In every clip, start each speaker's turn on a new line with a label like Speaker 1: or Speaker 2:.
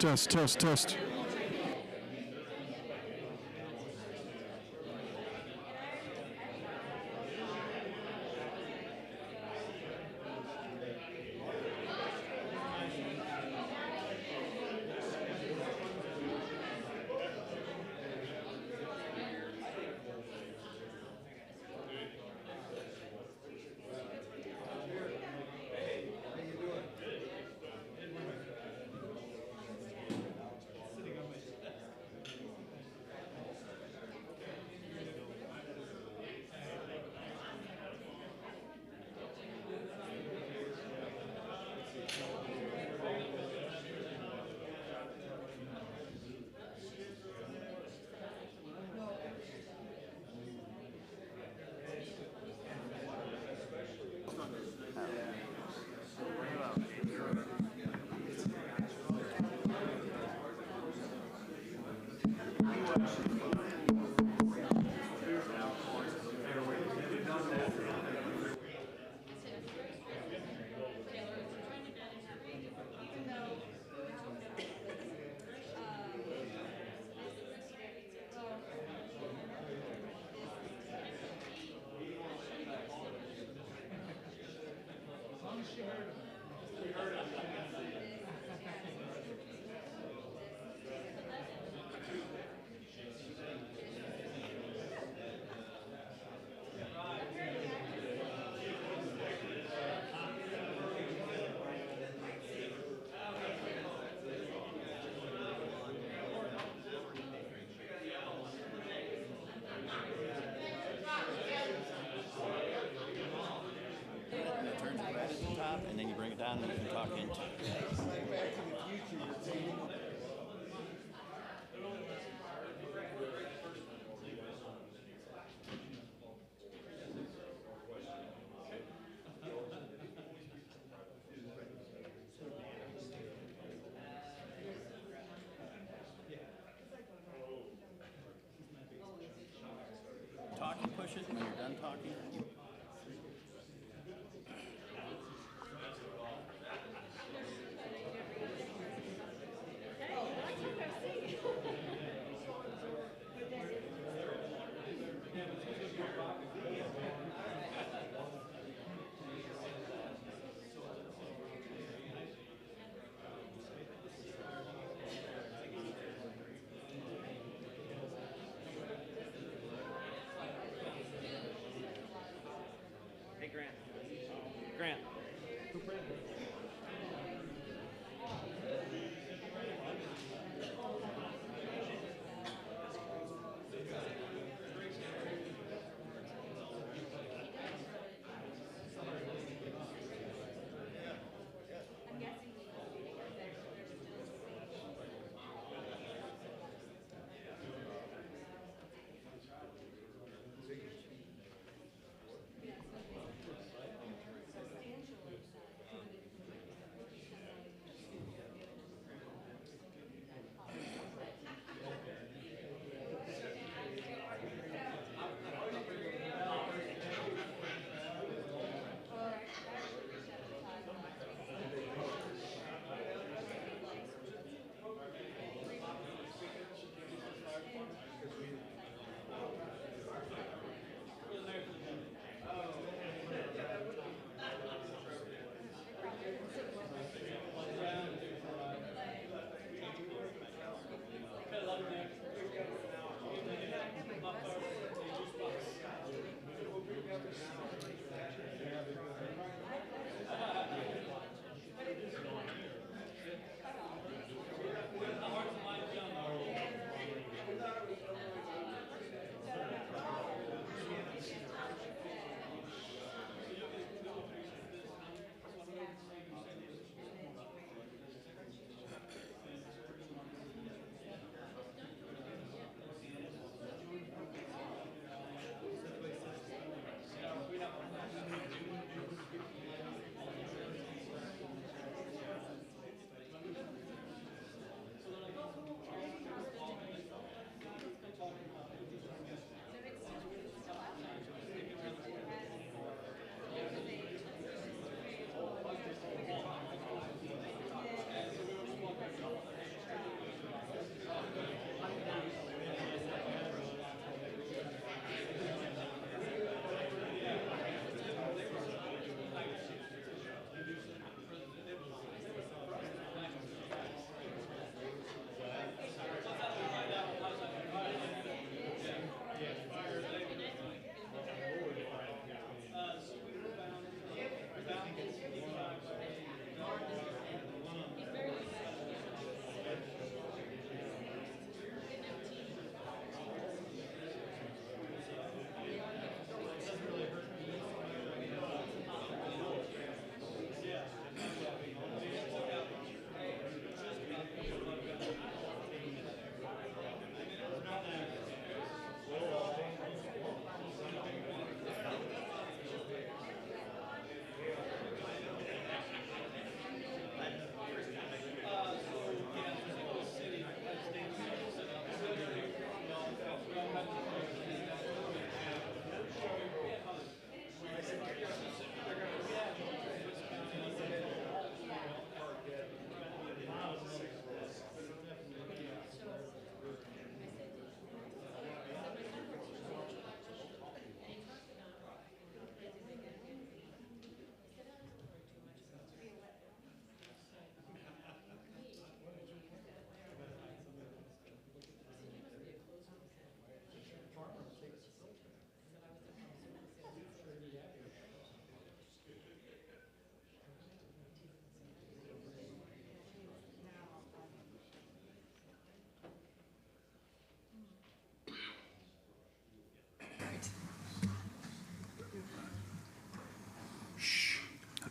Speaker 1: Test, test, test.
Speaker 2: It turns it right at the top, and then you bring it down, and you can talk into it. Talking pushes when you're done talking.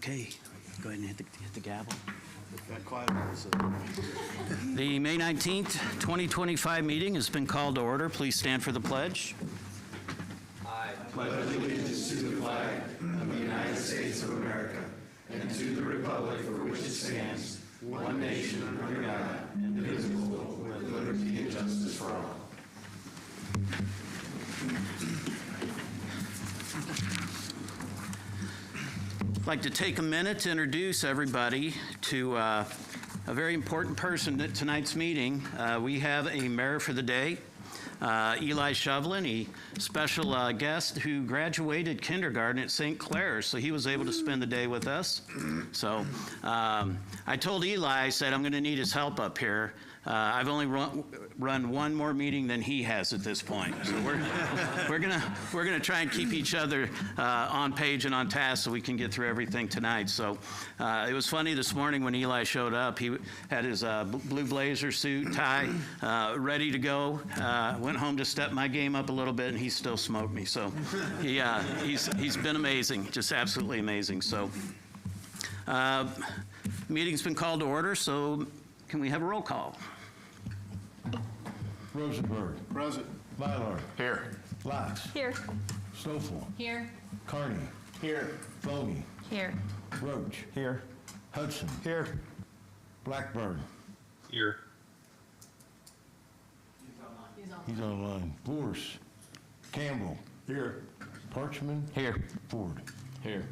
Speaker 2: Okay, go ahead and hit the gavel.
Speaker 1: That quiet.
Speaker 2: The May 19th, 2025 meeting has been called to order. Please stand for the pledge.
Speaker 1: Pledge allegiance to the flag of the United States of America and to the republic for which it stands, one nation under God, indivisible, with liberty and justice for all.
Speaker 2: I'd like to take a minute to introduce everybody to a very important person at tonight's meeting. We have a mayor for the day, Eli Shovlin, a special guest who graduated kindergarten at St. Clair's, so he was able to spend the day with us. So I told Eli, I said, I'm going to need his help up here. I've only run one more meeting than he has at this point. So we're gonna try and keep each other on page and on task so we can get through everything tonight. So it was funny this morning when Eli showed up. He had his blue blazer suit, tie, ready to go. Went home to step my game up a little bit, and he still smoked me. So he's been amazing, just absolutely amazing. So meeting's been called to order. So can we have a roll call?
Speaker 3: Rosenberg.
Speaker 1: Present.
Speaker 3: Mylar.
Speaker 1: Here.
Speaker 3: Lax.
Speaker 4: Here.
Speaker 3: Stoffel.
Speaker 4: Here.
Speaker 3: Carney.
Speaker 1: Here.
Speaker 3: Fogey.
Speaker 4: Here.
Speaker 3: Roach.
Speaker 1: Here.
Speaker 3: Hudson.
Speaker 1: Here.
Speaker 3: Blackburn.
Speaker 1: Here.
Speaker 3: He's online. Vorse. Campbell.
Speaker 1: Here.
Speaker 3: Parchman.
Speaker 2: Here.
Speaker 3: Ford.
Speaker 1: Here.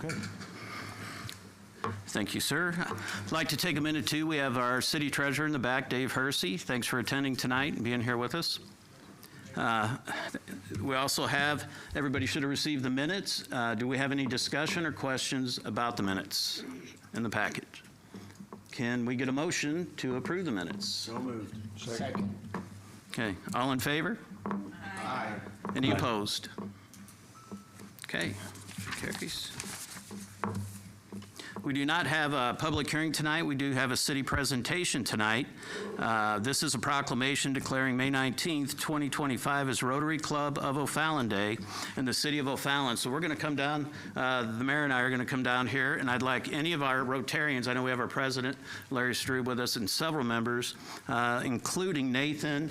Speaker 3: Okay.
Speaker 2: Thank you, sir. I'd like to take a minute, too. We have our city treasurer in the back, Dave Hersey. Thanks for attending tonight and being here with us. We also have, everybody should have received the minutes. Do we have any discussion or questions about the minutes in the package? Can we get a motion to approve the minutes?
Speaker 1: So moved. Second.
Speaker 2: Okay, all in favor?
Speaker 1: Aye.
Speaker 2: Any opposed? Okay, carries. We do not have a public hearing tonight. We do have a city presentation tonight. This is a proclamation declaring May 19th, 2025 as Rotary Club of O'Fallon Day in the city of O'Fallon. So we're going to come down, the mayor and I are going to come down here, and I'd like any of our Rotarians, I know we have our president, Larry Strube, with us, and several members, including Nathan,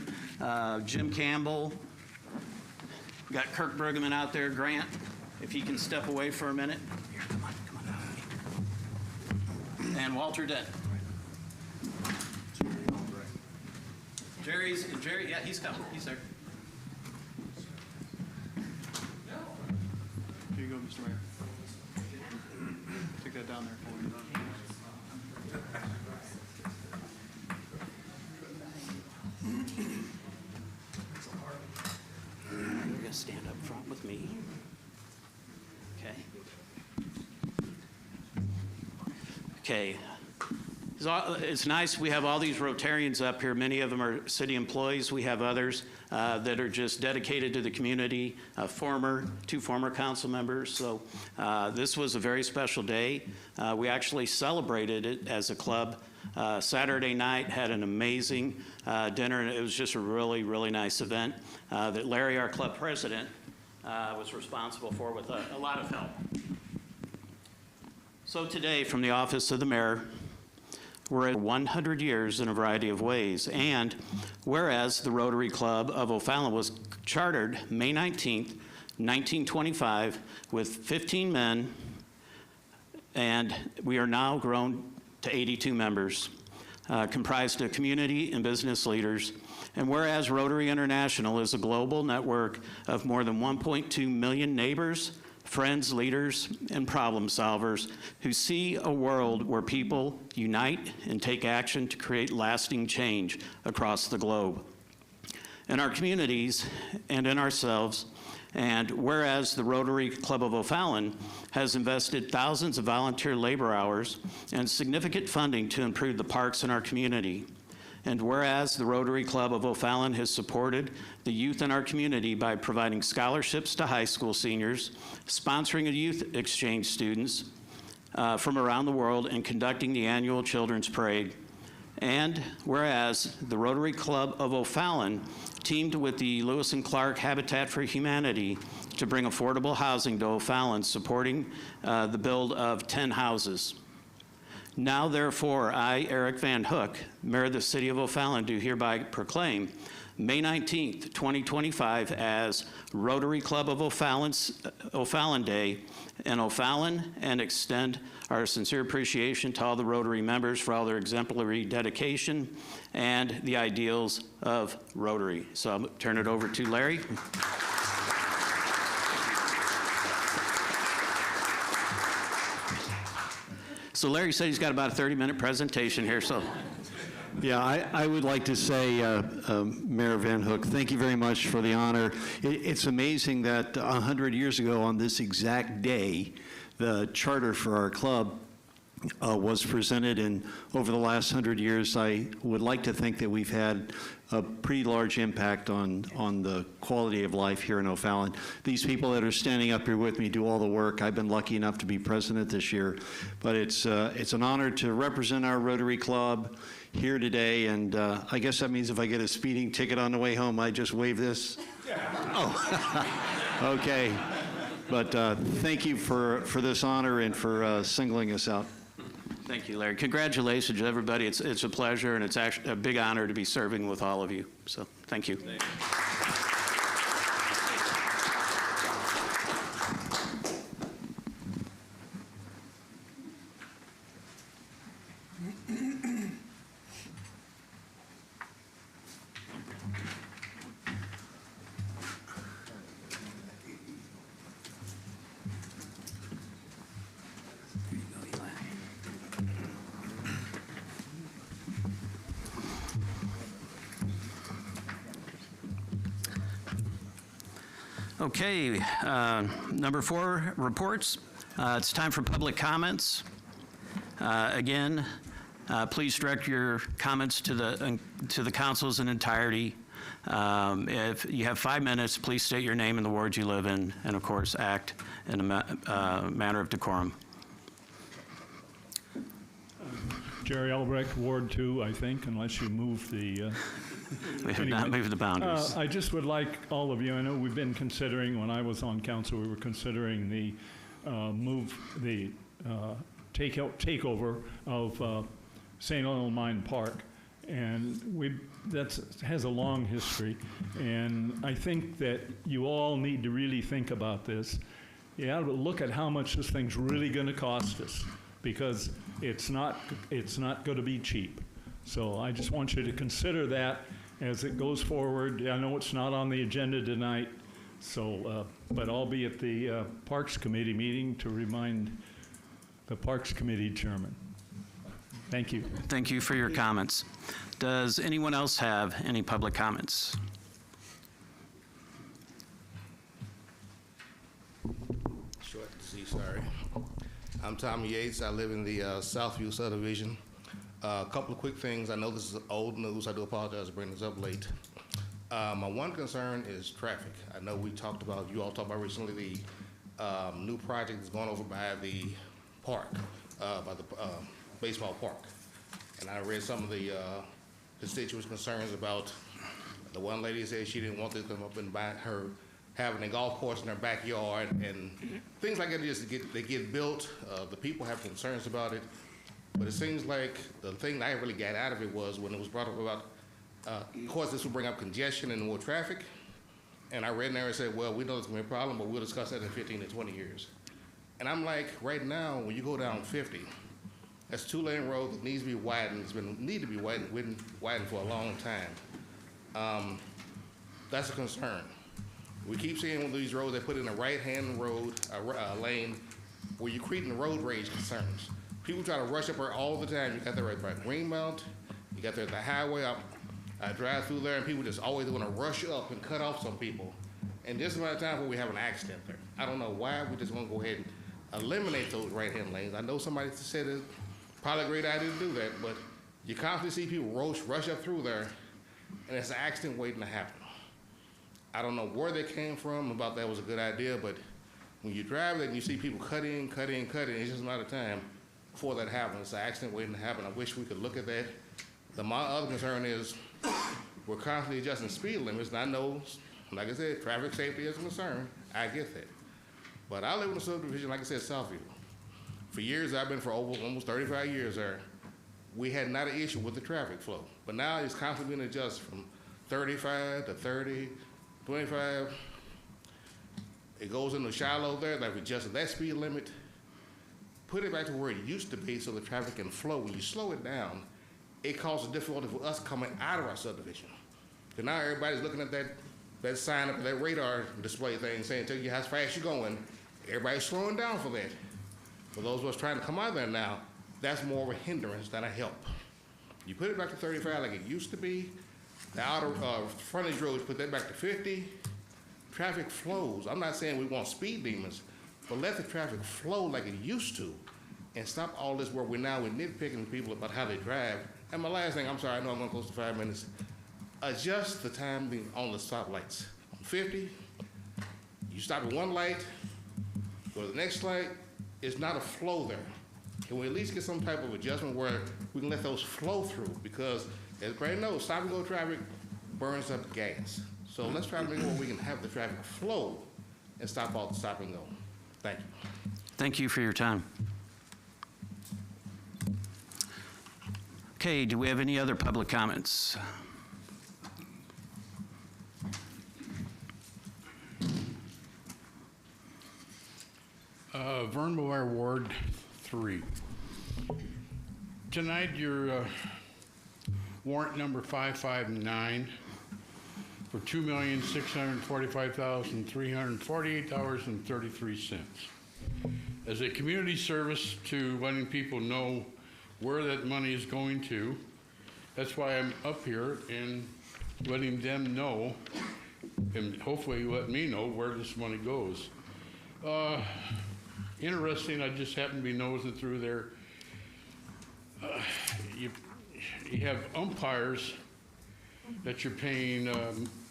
Speaker 2: Jim Campbell. We got Kirk Brueggemann out there, Grant, if he can step away for a minute. Here, come on. And Walter Dent. Jerry, yeah, he's coming. He's there.
Speaker 5: Here you go, Mr. Mayor. Take that down there for me.
Speaker 2: You're going to stand up front with me. Okay. Okay. It's nice we have all these Rotarians up here. Many of them are city employees. We have others that are just dedicated to the community, two former council members. So this was a very special day. We actually celebrated it as a club. Saturday night, had an amazing dinner, and it was just a really, really nice event that Larry, our club president, was responsible for with a lot of help. So today, from the office of the mayor, we're at 100 years in a variety of ways. And whereas the Rotary Club of O'Fallon was chartered May 19th, 1925, with 15 men, and we are now grown to 82 members, comprised of community and business leaders. And whereas Rotary International is a global network of more than 1.2 million neighbors, friends, leaders, and problem solvers who see a world where people unite and take action to create lasting change across the globe. In our communities and in ourselves, and whereas the Rotary Club of O'Fallon has invested thousands of volunteer labor hours and significant funding to improve the parks in our community, and whereas the Rotary Club of O'Fallon has supported the youth in our community by providing scholarships to high school seniors, sponsoring youth exchange students from around the world, and conducting the annual Children's Parade. And whereas the Rotary Club of O'Fallon teamed with the Lewis and Clark Habitat for Humanity to bring affordable housing to O'Fallon, supporting the build of 10 houses. Now, therefore, I, Eric Van Hook, Mayor of the City of O'Fallon, do hereby proclaim May 19th, 2025 as Rotary Club of O'Fallon Day in O'Fallon, and extend our sincere appreciation to all the Rotary members for all their exemplary dedication and the ideals of Rotary. So I'll turn it over to Larry. So Larry said he's got about a 30-minute presentation here, so.
Speaker 4: Yeah, I would like to say, Mayor Van Hook, thank you very much for the honor. It's amazing that 100 years ago on this exact day, the charter for our club was presented, and over the last 100 years, I would like to think that we've had a pretty large impact on the quality of life here in O'Fallon. These people that are standing up here with me do all the work. I've been lucky enough to be president this year, but it's an honor to represent our Rotary Club here today, and I guess that means if I get a speeding ticket on the way home, I just wave this? Oh, okay. But thank you for this honor and for singling us out.
Speaker 2: Thank you, Larry. Congratulations, everybody. It's a pleasure, and it's actually a big honor to be serving with all of you. So thank you. Thank you. Okay, number 4, reports. It's time for public comments. Again, please direct your comments to the council's in entirety. If you have 5 minutes, please state your name and the ward you live in, and of course, act in a manner of decorum.
Speaker 5: Jerry Albrecht, Ward 2, I think, unless you move the...
Speaker 2: We have not moved the boundaries.
Speaker 5: I just would like all of you, I know we've been considering, when I was on council, we were considering the takeover of St. Elmo Mine Park. And that has a long history. And I think that you all need to really think about this. You have to look at how much this thing's really going to cost us, because it's not going to be cheap. So I just want you to consider that as it goes forward. I know it's not on the agenda tonight, so but I'll be at the Parks Committee meeting to remind the Parks Committee chairman. Thank you.
Speaker 2: Thank you for your comments. Does anyone else have any public comments?
Speaker 6: Short C, sorry. I'm Tommy Yates. I live in the Southview subdivision. A couple of quick things. I know this is old news. I do apologize for bringing this up late. My one concern is traffic. I know you all talked about recently the new project that's going over by the park, by the baseball park. And I read some of the constituents' concerns about the one lady said she didn't want to come up and buy her having a golf course in her backyard, and things like that they get built. The people have concerns about it. But it seems like the thing that I really got out of it was when it was brought up about, of course, this will bring up congestion and more traffic. And I read in there and said, well, we know it's going to be a problem, but we'll discuss that in 15 to 20 years. And I'm like, right now, when you go down 50, that's 2-lane road that needs to be widened. It's been need to be widened for a long time. That's a concern. We keep seeing one of these roads, they put in a right-hand road, lane, where you're creating road rage concerns. People try to rush up there all the time. You got there right by Greenmount, you got there at the highway. I drive through there, and people just always want to rush up and cut off some people. And just about the time where we have an accident there. I don't know why. We just want to go ahead and eliminate those right-hand lanes. I know somebody said it's probably a great idea to do that, but you constantly see people rush up through there, and it's an accident waiting to happen. I don't know where they came from about that was a good idea, but when you drive that and you see people cut in, it's just a matter of time before that happens. It's an accident waiting to happen. I wish we could look at that. My other concern is we're constantly adjusting speed limits, and I know, like I said, traffic safety is a concern. I get that. But I live in a subdivision, like I said, Southview. For years, I've been for over almost 35 years there. We had not an issue with the traffic flow. But now it's constantly being adjusted from 35 to 30, 25. It goes into Shiloh there, they've adjusted that speed limit. Put it back to where it used to be so the traffic can flow. When you slow it down, it causes difficulty for us coming out of our subdivision. Because now everybody's looking at that sign up, that radar display thing saying, tell you how fast you're going. Everybody's slowing down for that. For those of us trying to come out of there now, that's more of a hindrance than a help. You put it back to 35 like it used to be. The outer frontage roads, put that back to 50. Traffic flows. I'm not saying we want speed demons, but let the traffic flow like it used to and stop all this where we're nitpicking people about how they drive. And my last thing, I'm sorry, I know I'm going close to 5 minutes. Adjust the time on the stoplights. On 50, you stop at one light, go to the next light, it's not a flow there. Can we at least get some type of adjustment where we can let those flow through? Because as everybody knows, stop and go traffic burns up gas. So let's try to make sure we can have the traffic flow and stop all the stop and go. Thank you.
Speaker 2: Thank you for your time. Okay, do we have any other public comments?
Speaker 7: Vern Moore, Ward 3. Tonight, your warrant number 559 for $2,645,348.33. As a community service to letting people know where that money is going to, that's why I'm up here and letting them know, and hopefully let me know where this money goes. Interesting, I just happened to be nosing through there. You have umpires that you're paying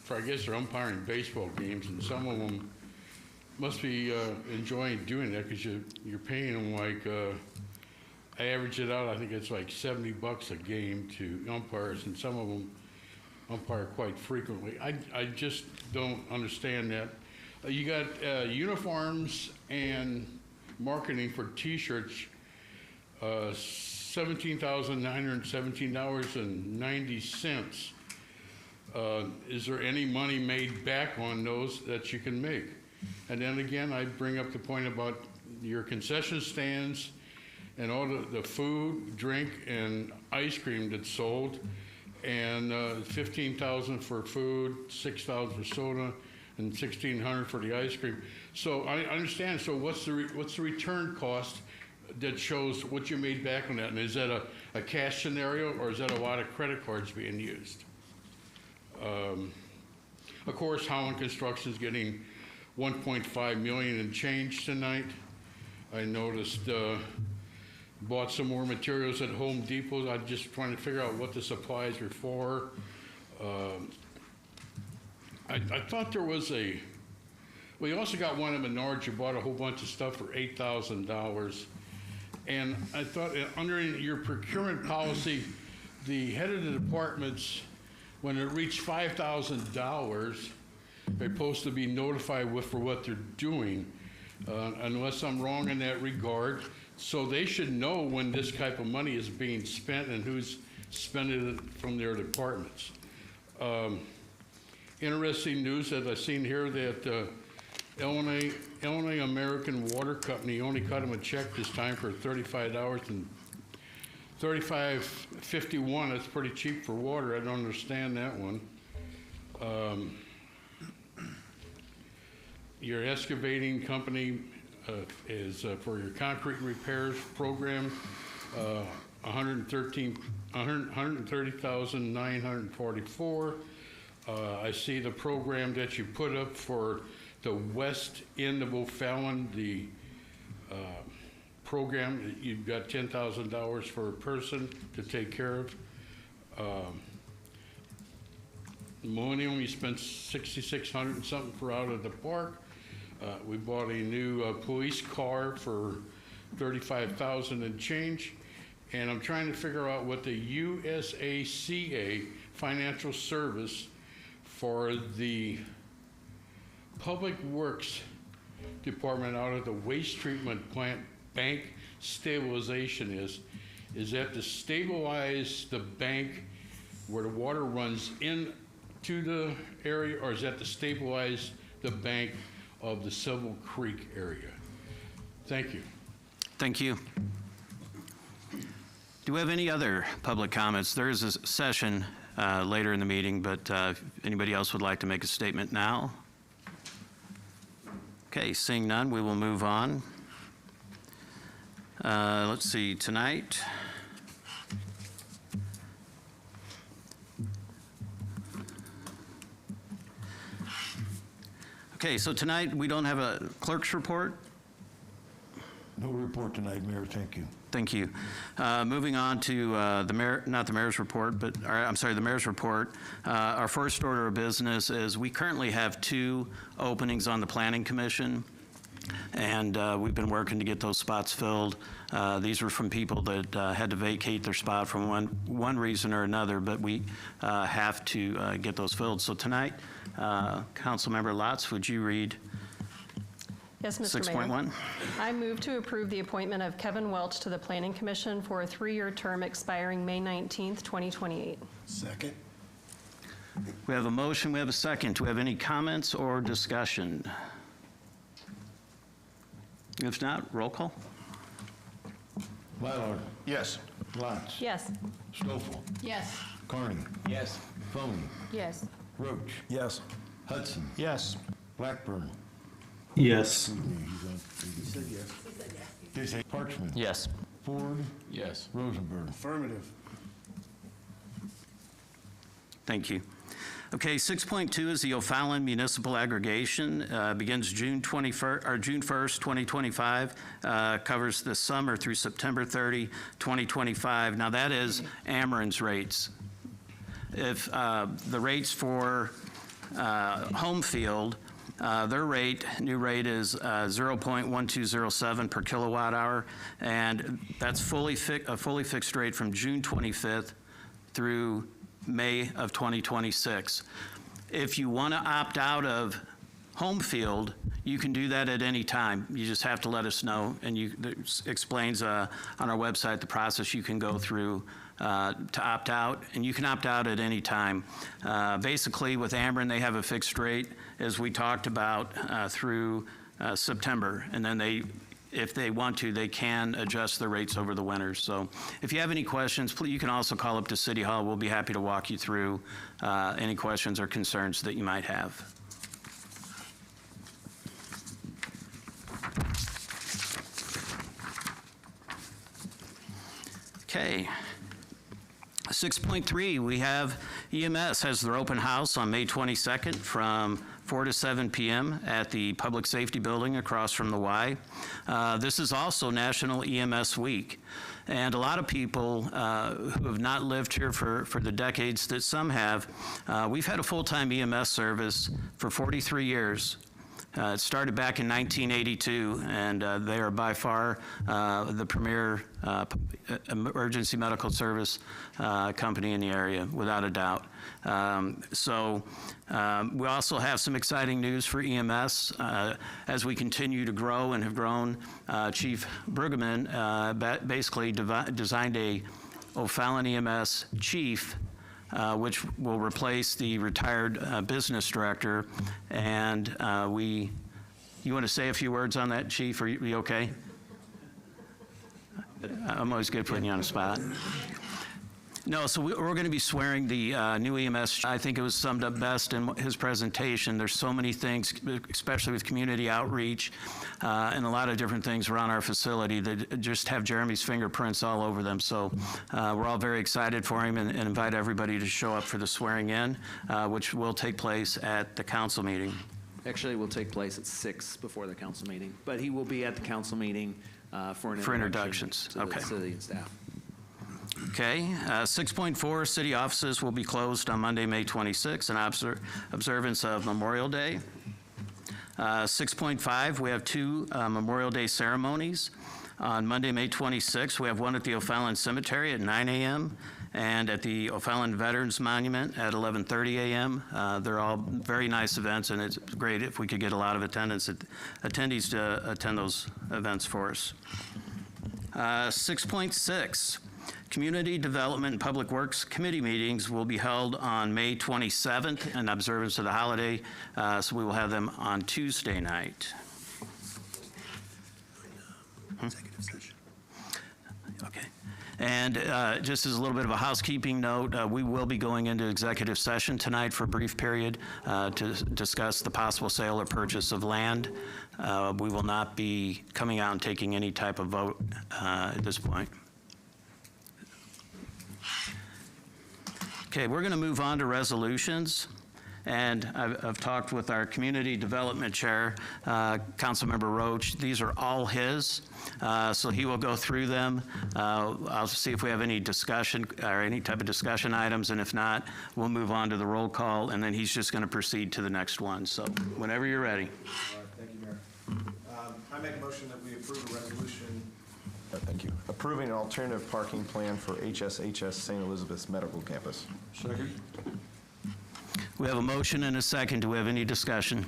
Speaker 7: for, I guess they're umpiring baseball games, and some of them must be enjoying doing that because you're paying them like, I average it out, I think it's like $70 a game to umpires, and some of them umpire quite frequently. I just don't understand that. You got uniforms and marketing for T-shirts, $17,917.90. Is there any money made back on those that you can make? And then again, I bring up the point about your concession stands and all the food, drink, and ice cream that's sold, and $15,000 for food, $6,000 for soda, and $1,600 for the ice cream. So I understand. So what's the return cost that shows what you made back on that? And is that a cash scenario, or is that a lot of credit cards being used? Of course, Howland Construction's getting $1.5 million in change tonight. I noticed bought some more materials at Home Depot. I'm just trying to figure out what the supplies are for. I thought there was well, you also got one at Menards. You bought a whole bunch of stuff for $8,000. And I thought under your procurement policy, the head of the departments, when it reached $5,000, they're supposed to be notified for what they're doing, unless I'm wrong in that regard. So they should know when this type of money is being spent and who's spending it from their departments. Interesting news that I've seen here that Illinois American Water Company only cut them a check this time for $35.51. That's pretty cheap for water. I don't understand that one. Your excavating company is for your concrete repairs program, $130,944. I see the program that you put up for the west end of O'Fallon, the program. You've got $10,000 for a person to take care of. Millennium, you spent $6,600 and something for out of the park. We bought a new police car for $35,000 and change. And I'm trying to figure out what the USACA financial service for the Public Works department out of the waste treatment plant bank stabilization is that to stabilize the bank where the water runs into the area, or is that to stabilize the bank of the Civil Creek area? Thank you.
Speaker 2: Thank you. Do we have any other public comments? There is a session later in the meeting, but if anybody else would like to make a statement now? Okay, seeing none, we will move on. Let's see, tonight. Okay, so tonight we don't have a clerk's report.
Speaker 3: No report tonight, Mayor, thank you.
Speaker 2: Thank you. Moving on to the mayor, not the mayor's report, but, I'm sorry, the mayor's report. Our first order of business is we currently have 2 openings on the Planning Commission, and we've been working to get those spots filled. These were from people that had to vacate their spot from one reason or another, but we have to get those filled. So tonight, Councilmember Lotz, would you read
Speaker 8: Yes, Mr. Mayor.
Speaker 2: 6.1?
Speaker 8: I move to approve the appointment of Kevin Welch to the Planning Commission for a 3-year term expiring May 19th, 2028.
Speaker 1: Second.
Speaker 2: We have a motion, we have a second. Do we have any comments or discussion? If not, roll call.
Speaker 3: Mylard.
Speaker 1: Yes.
Speaker 3: Lotz.
Speaker 8: Yes.
Speaker 3: Stoffel.
Speaker 8: Yes.
Speaker 3: Carney.
Speaker 1: Yes.
Speaker 3: Foney.
Speaker 8: Yes.
Speaker 3: Roach.
Speaker 1: Yes.
Speaker 3: Hudson.
Speaker 1: Yes.
Speaker 3: Blackburn.
Speaker 9: Yes.
Speaker 3: Parchman.
Speaker 9: Yes.
Speaker 3: Ford.
Speaker 7: Yes.
Speaker 3: Rosenberg.
Speaker 1: Affirmative.
Speaker 2: Thank you. Okay, 6.2 is the O'Fallon Municipal Aggregation. Begins June 1st, 2025. Covers the summer through September 30, 2025. Now that is Ameren's rates. If the rates for home field, their new rate is 0.1207 per kilowatt hour, and that's a fully fixed rate from June 25th through May of 2026. If you want to opt out of home field, you can do that at any time. You just have to let us know, and it explains on our website the process you can go through to opt out, and you can opt out at any time. Basically, with Ameren, they have a fixed rate, as we talked about, through September, and then if they want to, they can adjust the rates over the winter. So if you have any questions, please, you can also call up to City Hall. We'll be happy to walk you through any questions or concerns that you might have. Okay. 6.3, we have EMS has their open house on May 22nd from 4 to 7 p.m. at the Public Safety Building across from the Y. This is also National EMS Week. And a lot of people who have not lived here for the decades that some have, we've had a full-time EMS service for 43 years. It started back in 1982, and they are by far the premier emergency medical service company in the area, without a doubt. We also have some exciting news for EMS. As we continue to grow and have grown, Chief Brueggemann basically designed a O'Fallon EMS chief, which will replace the retired business director. And you want to say a few words on that, Chief? Are you okay? I'm always good at putting you on the spot. No, so we're going to be swearing the new EMS. I think it was summed up best in his presentation. There's so many things, especially with community outreach and a lot of different things around our facility that just have Jeremy's fingerprints all over them. So we're all very excited for him and invite everybody to show up for the swearing in, which will take place at the council meeting.
Speaker 9: Actually, it will take place at 6 before the council meeting, but he will be at the council meeting for
Speaker 2: introductions.
Speaker 9: to
Speaker 2: Okay.
Speaker 9: the city and staff.
Speaker 2: Okay, 6.4, city offices will be closed on Monday, May 26th in observance of Memorial Day. 6.5, we have 2 Memorial Day ceremonies. On Monday, May 26th, we have one at the O'Fallon Cemetery at 9 a.m. and at the O'Fallon Veterans Monument at 11:30 a.m. They're all very nice events, and it's great if we could get a lot of attendees to attend those events for us. 6.6, Community Development and Public Works Committee meetings will be held on May 27th in observance of the holiday, so we will have them on Tuesday night.
Speaker 3: Executive session.
Speaker 2: Okay. And just as a little bit of a housekeeping note, we will be going into executive session tonight for a brief period to discuss the possible sale or purchase of land. We will not be coming out and taking any type of vote at this point. Okay, we're going to move on to resolutions. And I've talked with our community development chair, Councilmember Roach. These are all his, so he will go through them. I'll see if we have any discussion or any type of discussion items, and if not, we'll move on to the roll call, and then he's just going to proceed to the next one. So whenever you're ready.
Speaker 1: All right, thank you, Mayor. I make a motion that we approve a resolution. Thank you. Approving an alternative parking plan for HSHS St. Elizabeth's Medical Campus.
Speaker 3: Second.
Speaker 2: We have a motion and a second. Do we have any discussion?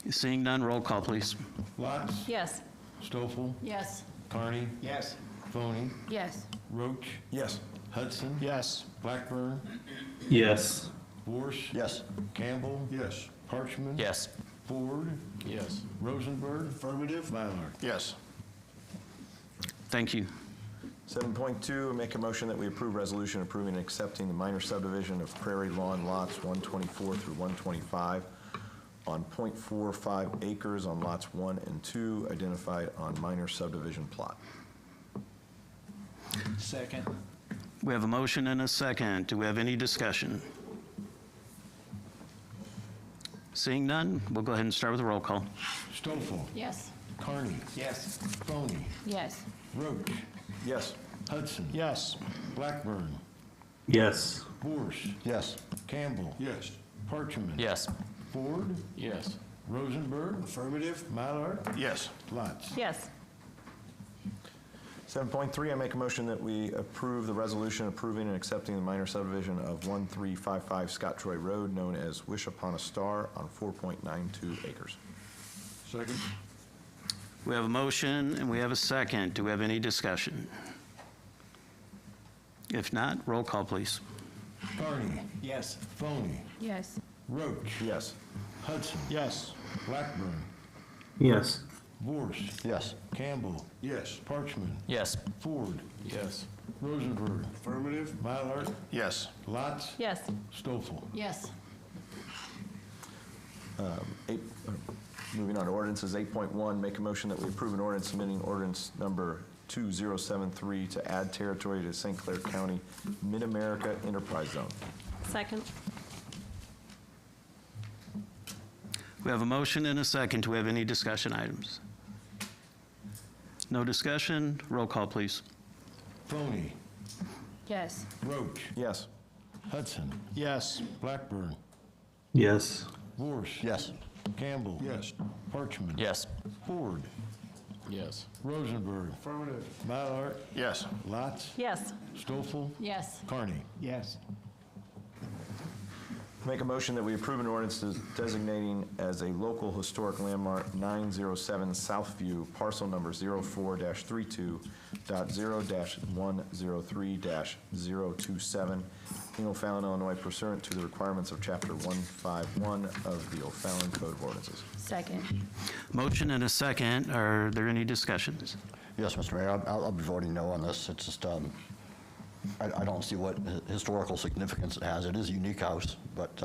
Speaker 2: Seeing none, roll call, please.
Speaker 3: Lotz.
Speaker 8: Yes.
Speaker 3: Stoffel.
Speaker 8: Yes.
Speaker 3: Carney.
Speaker 1: Yes.
Speaker 3: Foney.
Speaker 8: Yes.
Speaker 3: Roach.
Speaker 1: Yes.
Speaker 3: Hudson.
Speaker 1: Yes.
Speaker 3: Blackburn.
Speaker 10: Yes.
Speaker 3: Vorse.
Speaker 1: Yes.
Speaker 3: Campbell.
Speaker 1: Yes.
Speaker 3: Parchman.
Speaker 10: Yes.
Speaker 3: Ford.
Speaker 10: Yes.
Speaker 3: Rosenberg. Affirmative. Mallard.
Speaker 1: Yes.
Speaker 2: Thank you.
Speaker 1: 7.2, make a motion that we approve resolution approving and accepting the minor subdivision of Prairie Lawn lots 124 through 125 on .45 acres on lots 1 and 2 identified on minor subdivision plot.
Speaker 10: Second.
Speaker 2: We have a motion and a second. Do we have any discussion? Seeing none, we'll go ahead and start with a roll call.
Speaker 3: Stoffel.
Speaker 8: Yes.
Speaker 3: Carney.
Speaker 10: Yes.
Speaker 3: Foney.
Speaker 8: Yes.
Speaker 3: Roach.
Speaker 1: Yes.
Speaker 3: Hudson.
Speaker 1: Yes.
Speaker 3: Blackburn.
Speaker 10: Yes.
Speaker 3: Vorse.
Speaker 1: Yes.
Speaker 3: Campbell. Yes. Parchman.
Speaker 10: Yes.
Speaker 3: Ford.
Speaker 10: Yes.
Speaker 3: Rosenberg. Affirmative. Mallard.
Speaker 1: Yes.
Speaker 3: Lotz.
Speaker 8: Yes.
Speaker 1: 7.3, I make a motion that we approve the resolution approving and accepting the minor subdivision of 1355 Scott Troy Road, known as Wish Upon a Star, on 4.92 acres.
Speaker 3: Second.
Speaker 2: We have a motion and we have a second. Do we have any discussion? If not, roll call, please.
Speaker 3: Carney.
Speaker 10: Yes.
Speaker 3: Foney.
Speaker 8: Yes.
Speaker 3: Roach.
Speaker 1: Yes.
Speaker 3: Hudson.
Speaker 1: Yes.
Speaker 3: Blackburn.
Speaker 10: Yes.
Speaker 3: Vorse.
Speaker 1: Yes.
Speaker 3: Campbell. Yes. Parchman.
Speaker 10: Yes.
Speaker 3: Ford.
Speaker 10: Yes.
Speaker 3: Rosenberg. Affirmative. Mallard.
Speaker 1: Yes.
Speaker 3: Lotz.
Speaker 8: Yes.
Speaker 3: Stoffel.
Speaker 8: Yes.
Speaker 1: Moving on to ordinances, 8.1, make a motion that we approve an ordinance submitting ordinance number 2073 to add territory to St. Clair County Mid-America Enterprise Zone.
Speaker 8: Second.
Speaker 2: We have a motion and a second. Do we have any discussion items? No discussion? Roll call, please.
Speaker 3: Foney.
Speaker 8: Yes.
Speaker 3: Roach.
Speaker 1: Yes.
Speaker 3: Hudson.
Speaker 1: Yes.
Speaker 3: Blackburn.
Speaker 10: Yes.
Speaker 3: Vorse.
Speaker 1: Yes.
Speaker 3: Campbell. Yes. Parchman.
Speaker 10: Yes.
Speaker 3: Ford.
Speaker 10: Yes.
Speaker 3: Rosenberg. Affirmative. Mallard.
Speaker 1: Yes.
Speaker 3: Lotz.
Speaker 8: Yes.
Speaker 3: Stoffel.
Speaker 8: Yes.
Speaker 3: Carney.
Speaker 10: Yes.
Speaker 1: Make a motion that we approve an ordinance designating as a local historic landmark 907 Southview, parcel number 04-32.0-103-027, in O'Fallon, Illinois, pursuant to the requirements of Chapter 151 of the O'Fallon Code of Ordinances.
Speaker 8: Second.
Speaker 2: Motion and a second. Are there any discussions?
Speaker 11: Yes, Mr. Mayor, I'll be voting no on this. It's just, I don't see what historical significance it has. It is a unique house, but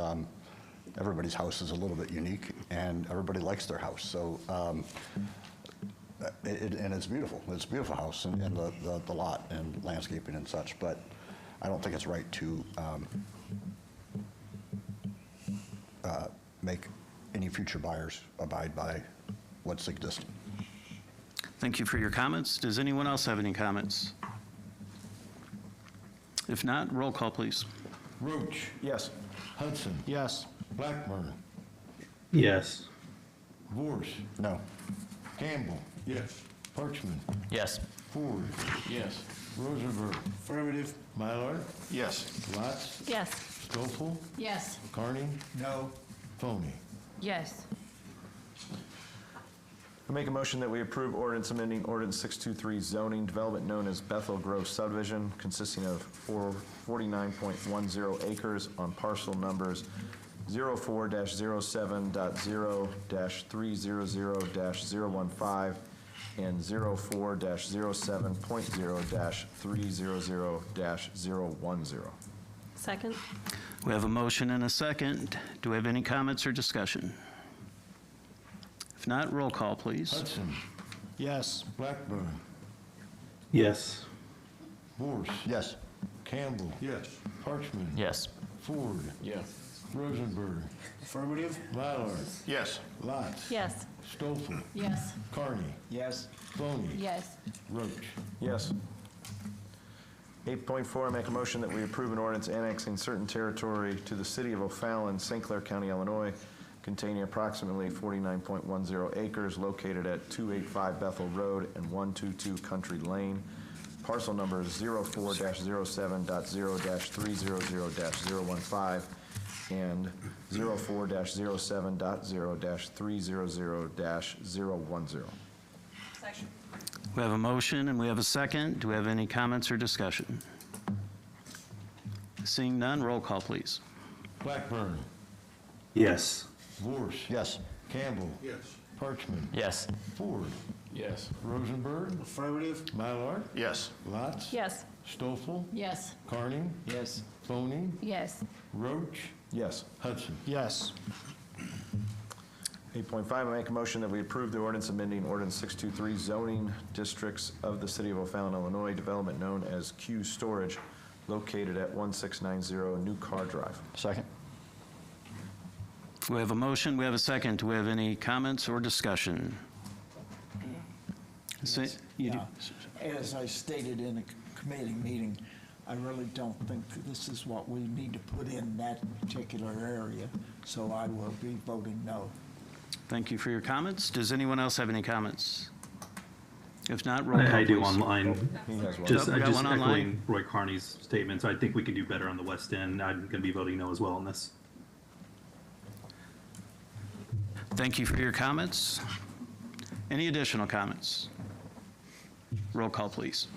Speaker 11: everybody's house is a little bit unique, and everybody likes their house. So, and it's beautiful. It's a beautiful house, and the lot and landscaping and such. But I don't think it's right to make any future buyers abide by what's existing.
Speaker 2: Thank you for your comments. Does anyone else have any comments? If not, roll call, please.
Speaker 3: Roach.
Speaker 1: Yes.
Speaker 3: Hudson.
Speaker 1: Yes.
Speaker 3: Blackburn.
Speaker 10: Yes.
Speaker 3: Vorse.
Speaker 11: No.
Speaker 3: Campbell. Yes. Parchman.
Speaker 9: Yes.
Speaker 3: Ford.
Speaker 7: Yes.
Speaker 3: Rosenberg.
Speaker 1: Affirmative.
Speaker 3: Mylard.
Speaker 1: Yes.
Speaker 3: Lotz.
Speaker 8: Yes.
Speaker 3: Stoffel.
Speaker 8: Yes.
Speaker 3: Carney.
Speaker 1: No.
Speaker 3: Foney.
Speaker 8: Yes.
Speaker 12: I make a motion that we approve ordinance amending ordinance 623 zoning development known as Bethel Grove subdivision consisting of 49.10 acres on parcel numbers 04-07.0-300-015 and 04-07.0-300-010.
Speaker 8: Second?
Speaker 2: We have a motion and a second. Do we have any comments or discussion? If not, roll call, please.
Speaker 3: Hudson.
Speaker 1: Yes.
Speaker 3: Blackburn.
Speaker 10: Yes.
Speaker 3: Vorse.
Speaker 11: Yes.
Speaker 3: Campbell.
Speaker 1: Yes.
Speaker 3: Parchman.
Speaker 9: Yes.
Speaker 3: Ford.
Speaker 7: Yes.
Speaker 3: Rosenberg.
Speaker 1: Affirmative.
Speaker 3: Mylard.
Speaker 1: Yes.
Speaker 3: Lotz.
Speaker 8: Yes.
Speaker 3: Stoffel.
Speaker 8: Yes.
Speaker 3: Carney.
Speaker 1: Yes.
Speaker 3: Foney.
Speaker 8: Yes.
Speaker 3: Roach.
Speaker 12: Yes. 8.4, I make a motion that we approve an ordinance annexing certain territory to the city of O'Fallon, St. Clair County, Illinois, containing approximately 49.10 acres located at 285 Bethel Road and 122 Country Lane. Parcel number is 04-07.0-300-015 and 04-07.0-300-010.
Speaker 8: Second.
Speaker 2: We have a motion and we have a second. Do we have any comments or discussion? Seeing none, roll call, please.
Speaker 3: Blackburn.
Speaker 10: Yes.
Speaker 3: Vorse.
Speaker 11: Yes.
Speaker 3: Campbell.
Speaker 1: Yes.
Speaker 3: Parchman.
Speaker 9: Yes.
Speaker 3: Ford.
Speaker 7: Yes.
Speaker 3: Rosenberg.
Speaker 1: Affirmative.
Speaker 3: Mylard.
Speaker 12: Yes.
Speaker 3: Lotz.
Speaker 8: Yes.
Speaker 3: Stoffel.
Speaker 8: Yes.
Speaker 3: Carney.
Speaker 1: Yes.
Speaker 3: Foney.
Speaker 8: Yes.
Speaker 3: Roach.
Speaker 12: Yes.
Speaker 3: Hudson.
Speaker 1: Yes.
Speaker 12: 8.5, I make a motion that we approve the ordinance amending ordinance 623 zoning districts of the city of O'Fallon, Illinois, development known as Q Storage, located at 1690 New Car Drive.
Speaker 11: Second.
Speaker 2: We have a motion, we have a second. Do we have any comments or discussion? You do-
Speaker 13: As I stated in a committee meeting, I really don't think this is what we need to put in that particular area, so I will be voting no.
Speaker 2: Thank you for your comments. Does anyone else have any comments? If not, roll call,
Speaker 10: I do
Speaker 2: please.
Speaker 10: online.
Speaker 12: He has one.
Speaker 10: Just,
Speaker 2: We got
Speaker 10: just
Speaker 2: one online?
Speaker 10: echoing Roy Carney's statements. I think we can do better on the West End. I'm going to be voting no as well on this.
Speaker 2: Thank you for your comments. Any additional comments? Roll call, please.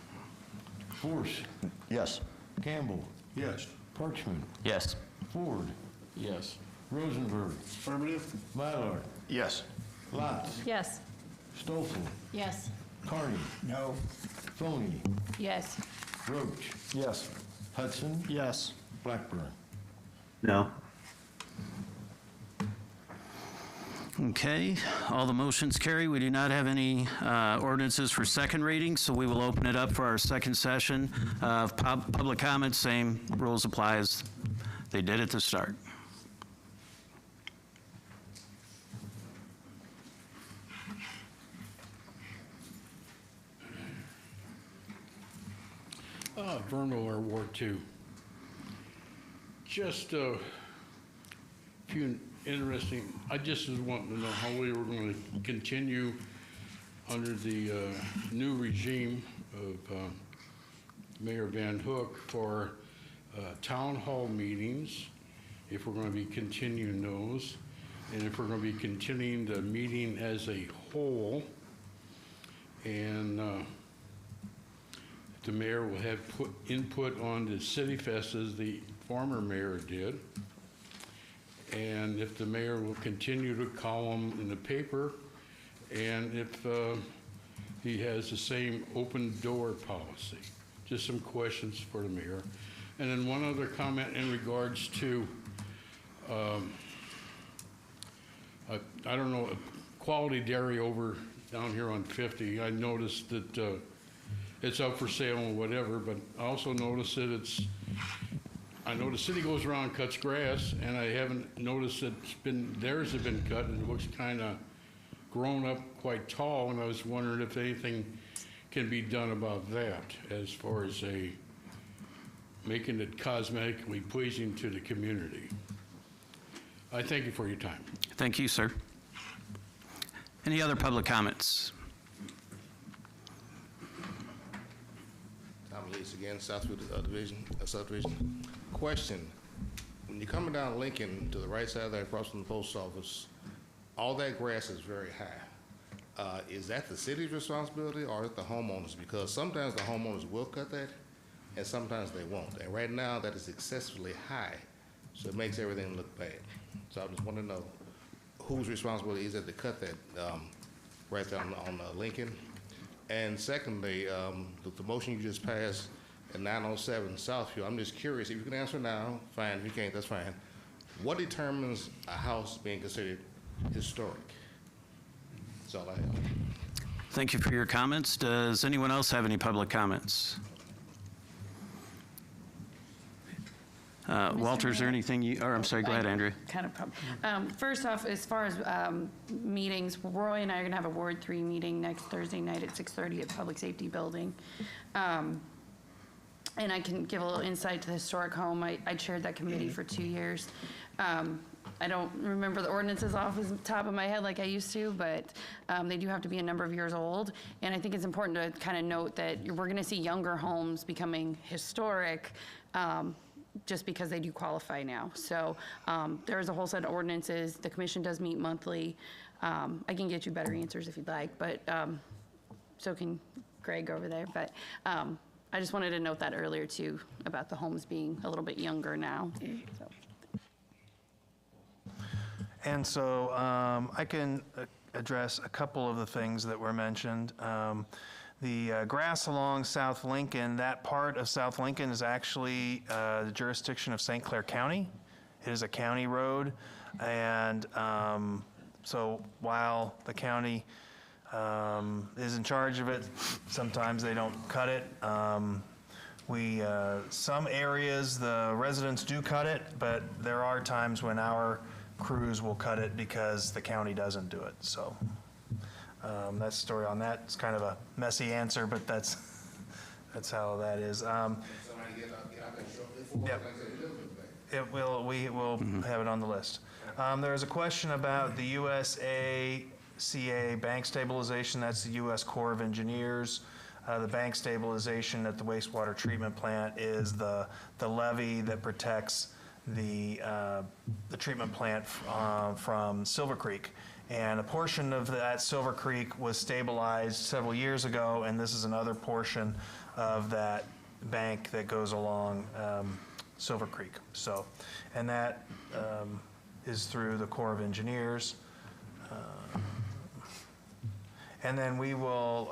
Speaker 3: Vorse.
Speaker 11: Yes.
Speaker 3: Campbell.
Speaker 1: Yes.
Speaker 3: Parchman.
Speaker 9: Yes.
Speaker 3: Ford.
Speaker 7: Yes.
Speaker 3: Rosenberg.
Speaker 1: Affirmative.
Speaker 3: Mylard.
Speaker 12: Yes.
Speaker 3: Lotz.
Speaker 8: Yes.
Speaker 3: Stoffel.
Speaker 8: Yes.
Speaker 3: Carney.
Speaker 13: No.
Speaker 3: Foney.
Speaker 8: Yes.
Speaker 3: Roach.
Speaker 12: Yes.
Speaker 3: Hudson.
Speaker 1: Yes.
Speaker 3: Blackburn.
Speaker 10: No.
Speaker 2: Okay, all the motions carry. We do not have any ordinances for second reading, so we will open it up for our second session of public comments. Same rules apply as they did at the start.
Speaker 7: Vernal or Ward 2. Just a few interesting, I just was wanting to know how we were going to continue under the new regime of Mayor Van Hook for town hall meetings, if we're going to be continuing those, and if we're going to be continuing the meeting as a whole, and the mayor will have input on the City Fest as the former mayor did. And if the mayor will continue to column in the paper, and if he has the same open door policy. Just some questions for the mayor. And then one other comment in regards to, I don't know, Quality Dairy over down here on 50. I noticed that it's up for sale and whatever, but I also noticed that I know the city goes around and cuts grass, and I haven't noticed that theirs have been cut, and it looks kind of grown up quite tall, and I was wondering if anything can be done about that as far as making it cosmetically pleasing to the community. I thank you for your time.
Speaker 2: Thank you, sir. Any other public comments?
Speaker 6: Yates again, Southfield subdivision. Question, when you're coming down Lincoln to the right side there across from the post office, all that grass is very high. Is that the city's responsibility or is it the homeowners? Because sometimes the homeowners will cut that and sometimes they won't. And right now that is excessively high, so it makes everything look bad. So I just want to know whose responsibility is it to cut that right there on Lincoln? And secondly, the motion you just passed at 907 Southfield, I'm just curious, if you can answer now, fine, if you can't, that's fine. What determines a house being considered historic? That's all I have.
Speaker 2: Thank you for your comments. Does anyone else have any public comments? Walter, is there anything you, or I'm sorry, go ahead, Andrea.
Speaker 14: Kind of. First off, as far as meetings, Roy and I are going to have a Ward 3 meeting next Thursday night at 6:30 at Public Safety Building. And I can give a little insight to the historic home. I chaired that committee for 2 years. I don't remember the ordinances off the top of my head like I used to, but they do have to be a number of years old. And I think it's important to kind of note that we're going to see younger homes becoming historic just because they do qualify now. So there's a whole set of ordinances. The commission does meet monthly. I can get you better answers if you'd like, but so can Greg over there. But I just wanted to note that earlier too, about the homes being a little bit younger now. So.
Speaker 15: And so I can address a couple of the things that were mentioned. The grass along South Lincoln, that part of South Lincoln is actually the jurisdiction of St. Clair County. It is a county road. And so while the county is in charge of it, sometimes they don't cut it. Some areas, the residents do cut it, but there are times when our crews will cut it because the county doesn't do it. So that's the story on that. It's kind of a messy answer, but that's how that is. Yep. It will. We will have it on the list. There is a question about the USACA bank stabilization. That's the U.S. Corps of Engineers. The bank stabilization at the wastewater treatment plant is the levee that protects the treatment plant from Silver Creek. And a portion of that Silver Creek was stabilized several years ago, and this is another portion of that bank that goes along Silver Creek. So, and that is through the Corps of Engineers. And then we will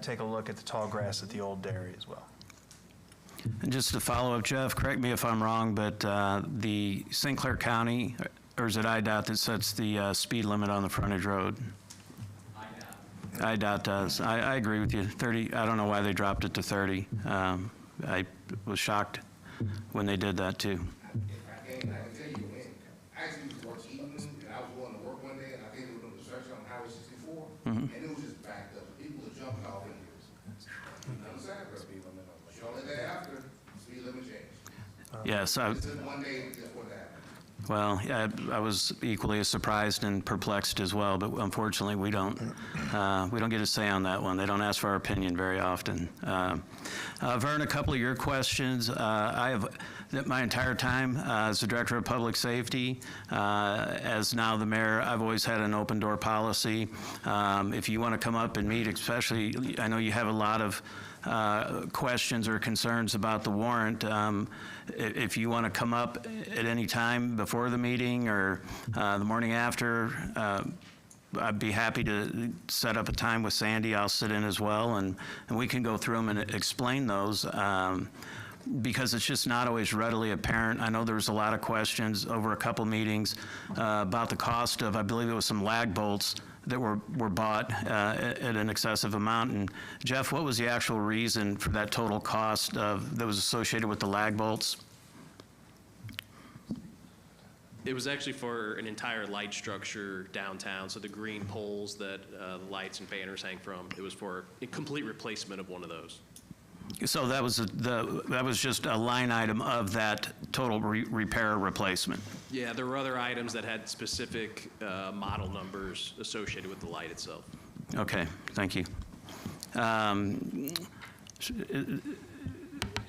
Speaker 15: take a look at the tall grass at the old dairy as well.
Speaker 2: And just to follow up, Jeff, correct me if I'm wrong, but the St. Clair County, or is it IDOT that sets the speed limit on the frontage road? IDOT does. I agree with you. 30. I don't know why they dropped it to 30. I was shocked when they did that too.
Speaker 6: I can tell you when. I actually used to work evenings, and I was going to work one day, and I think they were doing construction on Highway 64, and it was just backed up. People were jumping off in here. You understand? Shortly thereafter, speed limit changed.
Speaker 2: Yes.
Speaker 6: One day before that.
Speaker 2: Well, yeah, I was equally as surprised and perplexed as well, but unfortunately we don't get a say on that one. They don't ask for our opinion very often. Vern, a couple of your questions. I have my entire time as the Director of Public Safety, as now the Mayor, I've always had an open door policy. If you want to come up and meet, especially, I know you have a lot of questions or concerns about the warrant, if you want to come up at any time before the meeting or the morning after, I'd be happy to set up a time with Sandy. I'll sit in as well, and we can go through them and explain those. Because it's just not always readily apparent. I know there was a lot of questions over a couple meetings about the cost of, I believe it was some lag bolts that were bought at an excessive amount. And Jeff, what was the actual reason for that total cost that was associated with the lag bolts?
Speaker 16: It was actually for an entire light structure downtown, so the green poles that the lights and banners hang from, it was for a complete replacement of one of those.
Speaker 2: So that was just a line item of that total repair replacement.
Speaker 16: Yeah, there were other items that had specific model numbers associated with the light itself.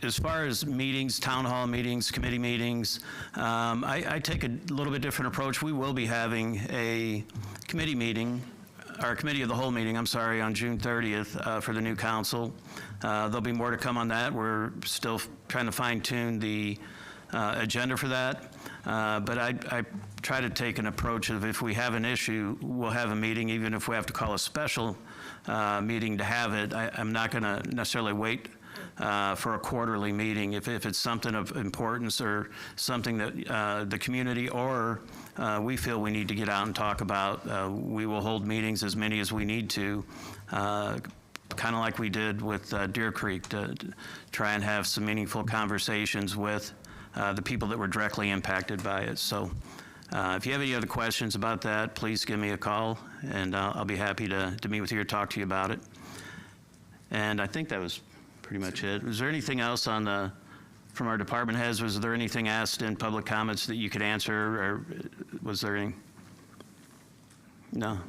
Speaker 2: as far as meetings, town hall meetings, committee meetings, I take a little bit different approach. We will be having a committee meeting, our committee of the whole meeting, I'm sorry, on June 30th for the new council. There'll be more to come on that. We're still trying to fine tune the agenda for that. But I try to take an approach of if we have an issue, we'll have a meeting, even if we have to call a special meeting to have it. I'm not going to necessarily wait for a quarterly meeting. If it's something of importance or something that the community or we feel we need to get out and talk about, we will hold meetings, as many as we need to, kind of like we did with Deer Creek, to try and have some meaningful conversations with the people that were directly impacted by it. So if you have any other questions about that, please give me a call, and I'll be happy to meet with you or talk to you about it. And I think that was pretty much it. Was there anything else from our department heads? Was there anything asked in public comments that you could answer, or was there any? No?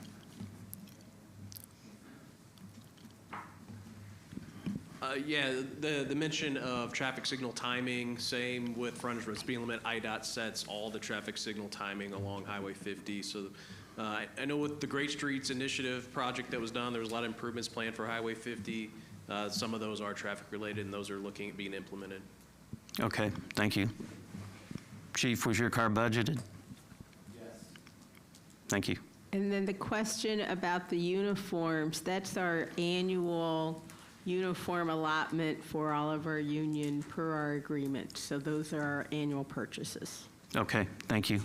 Speaker 16: Yeah, the mention of traffic signal timing, same with frontage road speed limit. IDOT sets all the traffic signal timing along Highway 50. So I know with the Great Streets Initiative project that was done, there was a lot of improvements planned for Highway 50. Some of those are traffic related, and those are looking at being implemented.
Speaker 2: Okay, thank you. Chief, was your car budgeted?
Speaker 17: Yes.
Speaker 2: Thank you.
Speaker 17: And then the question about the uniforms, that's our annual uniform allotment for all of our union per our agreement. So those are our annual purchases.
Speaker 2: Okay, thank you.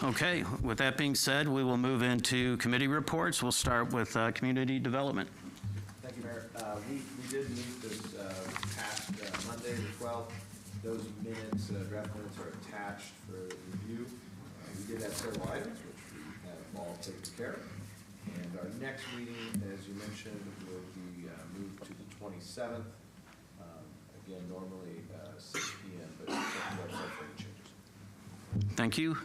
Speaker 2: Okay, with that being said, we will move into committee reports. We'll start with community development.
Speaker 18: Thank you, Mayor. We did meet this past Monday, the 12th. Those minutes, draft minutes are attached for review. We did have several items, which we have all taken care of. And our next meeting, as you mentioned, will be moved to the 27th. Again, normally 6 p.m., but check the website for any changes.
Speaker 2: Thank you.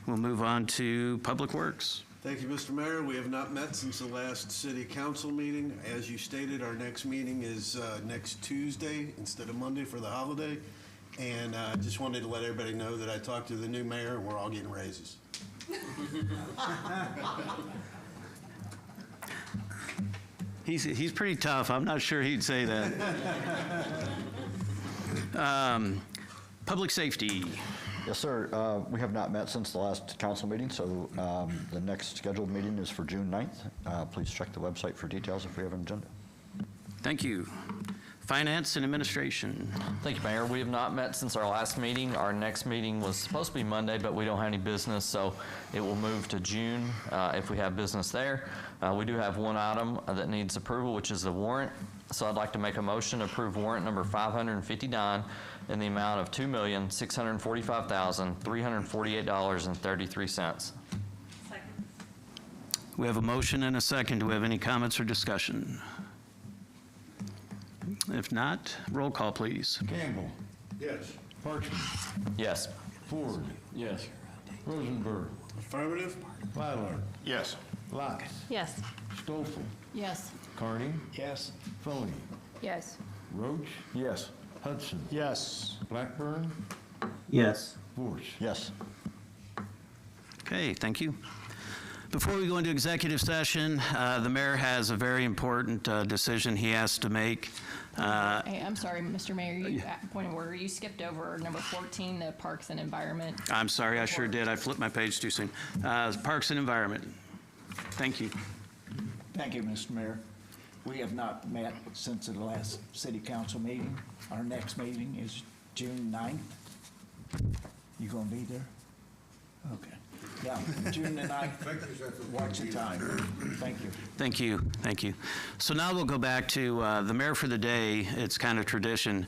Speaker 2: We'll move on to Public Works.
Speaker 19: Thank you, Mr. Mayor. We have not met since the last city council meeting. As you stated, our next meeting is next Tuesday instead of Monday for the holiday. And I just wanted to let everybody know that I talked to the new mayor and we're all getting raises.
Speaker 2: He's pretty tough. I'm not sure he'd say that. Public safety.
Speaker 11: Yes, sir. We have not met since the last council meeting, so the next scheduled meeting is for June 9th. Please check the website for details if we have an agenda.
Speaker 2: Thank you. Finance and Administration.
Speaker 20: Thank you, Mayor. We have not met since our last meeting. Our next meeting was supposed to be Monday, but we don't have any business, so it will move to June if we have business there. We do have one item that needs approval, which is a warrant. So I'd like to make a motion to approve warrant number 559 in the amount of $2,645,348.33.
Speaker 2: We have a motion and a second. Do we have any comments or discussion? If not, roll call, please.
Speaker 3: Campbell.
Speaker 19: Yes.
Speaker 3: Parchman.
Speaker 20: Yes.
Speaker 3: Ford.
Speaker 9: Yes.
Speaker 3: Rosenberg.
Speaker 19: Affirmative.
Speaker 3: Weiler.
Speaker 12: Yes.
Speaker 3: Locke.
Speaker 8: Yes.
Speaker 3: Stoffel.
Speaker 8: Yes.
Speaker 3: Carney.
Speaker 13: Yes.
Speaker 3: Foney.
Speaker 8: Yes.
Speaker 3: Roach.
Speaker 12: Yes.
Speaker 3: Hudson.
Speaker 12: Yes.
Speaker 3: Blackburn.
Speaker 10: Yes.
Speaker 3: Vorse.
Speaker 11: Yes.
Speaker 2: Okay, thank you. Before we go into executive session, the mayor has a very important decision he has to make.
Speaker 21: Hey, I'm sorry, Mr. Mayor, point of order, you skipped over number 14, the Parks and Environment.
Speaker 2: I'm sorry, I sure did. I flipped my page too soon. Parks and Environment. Thank you.
Speaker 13: Thank you, Mr. Mayor. We have not met since the last city council meeting. Our next meeting is June 9th. You gonna be there? Okay. Yeah, June the 9th. Watch the time. Thank you.
Speaker 2: Thank you. Thank you. So now we'll go back to the mayor for the day. It's kind of tradition.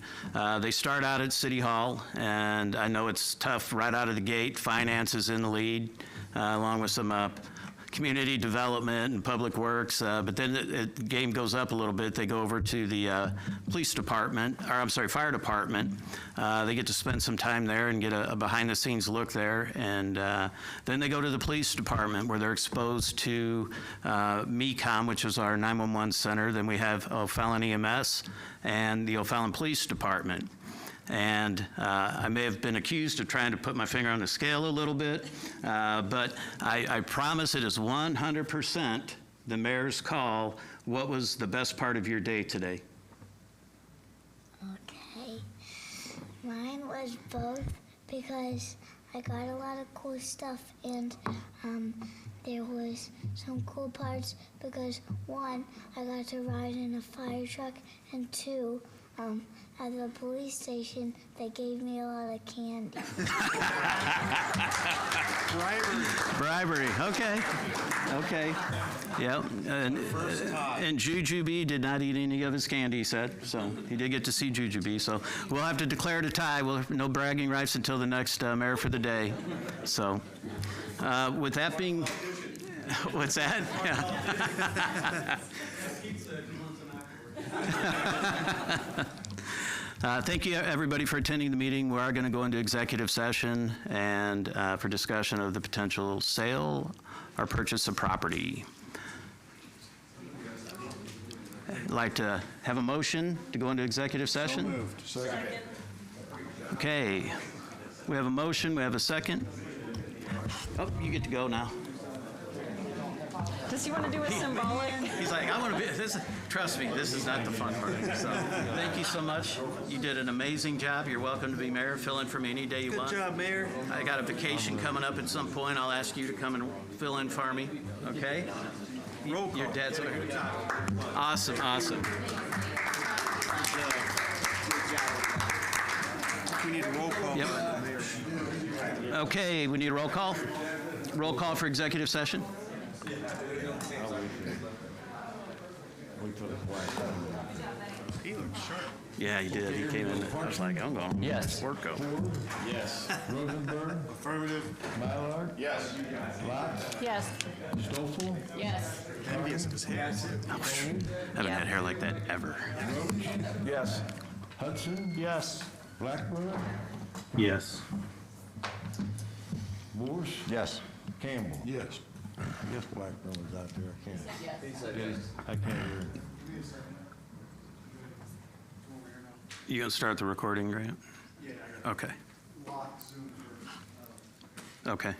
Speaker 2: They start out at City Hall, and I know it's tough right out of the gate. Finance is in the lead, along with some community development and public works, but then the game goes up a little bit. They go over to the police department, or I'm sorry, fire department. They get to spend some time there and get a behind-the-scenes look there, and then they go to the police department where they're exposed to MECOM, which is our 911 center. Then we have O'Fallon EMS and the O'Fallon Police Department. And I may have been accused of trying to put my finger on the scale a little bit, but I promise it is 100% the mayor's call. What was the best part of your day today?
Speaker 4: Okay. Mine was both because I got a lot of cool stuff, and there was some cool parts because, one, I got to ride in a fire truck, and two, at the police station, they gave me a lot of candy.
Speaker 2: Bribery. Okay. Yep. And Jujubee did not eat any of his candy, he said. So he did get to see Jujubee. So we'll have to declare it a tie. We'll have no bragging rights until the next mayor for the day. So with that being, what's that? Yeah. Thank you, everybody, for attending the meeting. We are going to go into executive session and for discussion of the potential sale or purchase of property. I'd like to have a motion to go into executive session.
Speaker 3: So moved. Second.
Speaker 2: Okay. We have a motion. We have a second. Oh, you get to go now.
Speaker 8: Does he want to do a symbolic?
Speaker 2: He's like, I want to be, trust me, this is not the fun part. So thank you so much. You did an amazing job. You're welcome to be mayor. Fill in for me any day you want.
Speaker 1: Good job, Mayor.
Speaker 2: I got a vacation coming up at some point. I'll ask you to come and fill in for me, okay?
Speaker 1: Roll call.
Speaker 2: Your dad's over here. Awesome.
Speaker 1: We need a roll call.
Speaker 2: Yep. Okay, we need a roll call. Roll call for executive session.
Speaker 1: He looks sharp.
Speaker 2: Yeah, he did. He came in. I was like, I'm going.
Speaker 20: Yes.
Speaker 2: Work go.
Speaker 3: Yes. Rosenberg.
Speaker 19: Affirmative.
Speaker 3: Mallard.
Speaker 19: Yes.
Speaker 3: Lott.
Speaker 8: Yes.
Speaker 3: Stoffel.
Speaker 21: Yes.
Speaker 1: Envious of his hair.
Speaker 2: I haven't had hair like that ever.
Speaker 12: Yes.
Speaker 3: Hudson.
Speaker 12: Yes.
Speaker 3: Blackburn.
Speaker 10: Yes.
Speaker 3: Morse.
Speaker 11: Yes.
Speaker 3: Campbell. Yes. I guess Blackburn was out there. I can't hear him.
Speaker 2: You gonna start the recording, Grant? Yeah. Okay. Okay.